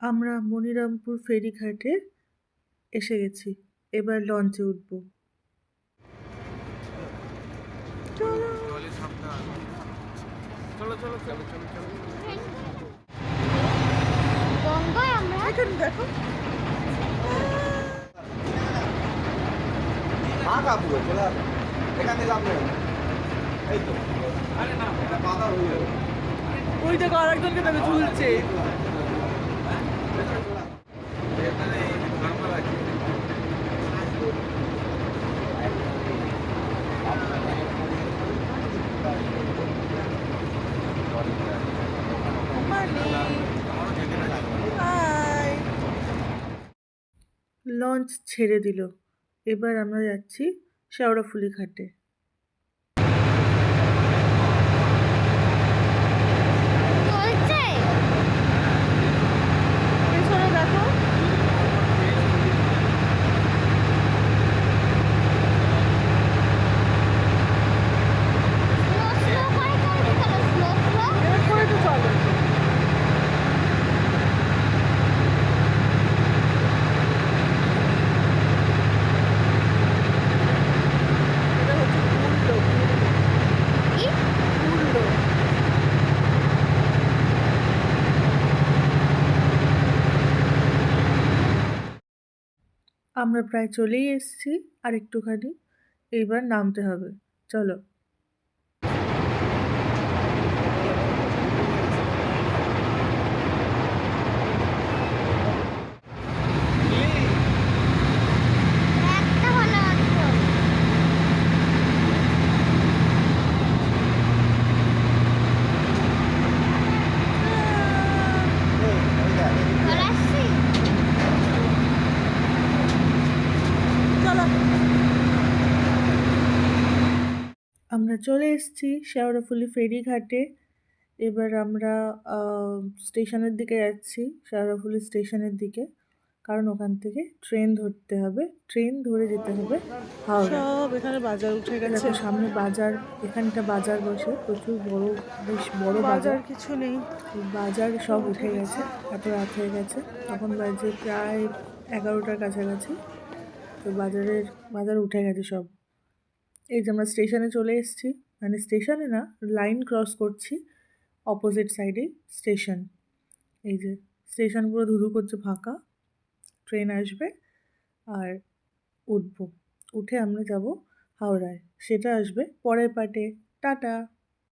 আমরা মনিরামপুর ফেরিঘাটে এসে গেছি। এবার লঞ্চে উঠব। এখানে দেখো ওই দেখো আর একজনকে দেখো ঝুলছে। লঞ্চ ছেড়ে দিল। এবার আমরা যাচ্ছি শেওড়াফুলি ঘাটে। পেছনে দেখো এরকম করে তো চলো। এটা হচ্ছে উল্টো উল্টো। আমরা প্রায় চলেই এসেছি, আর একটুখানি, এইবার নামতে হবে। চলো। আমরা চলে এসেছি শেওড়াফুলি ফেরিঘাটে। এবার আমরা স্টেশনের দিকে যাচ্ছি, শেওড়াফুলি স্টেশনের দিকে, কারণ ওখান থেকে ট্রেন ধরতে হবে। ট্রেন ধরে যেতে হবে হাওড়া। সব এখানে বাজার উঠে গেছে। সামনে বাজার, এখানটা বাজার বসে, প্রচুর বড়, বেশ বড় বাজার। কিছু নেই, বাজার সব উঠে গেছে। এত রাত হয়ে গেছে, তখন বাজে প্রায় 11টার কাছাকাছি। তো বাজার উঠে গেছে সব। এই যে আমরা স্টেশনে চলে এসেছি, মানে স্টেশনে না, লাইন ক্রস করছি, অপোজিট সাইডে স্টেশন। এই যে স্টেশন পুরো ধুধু করছে, ফাঁকা। ট্রেন আসবে আর উঠবো, উঠে আমরা যাব হাওড়ায়। সেটা আসবে পরের পার্টে। টাটা।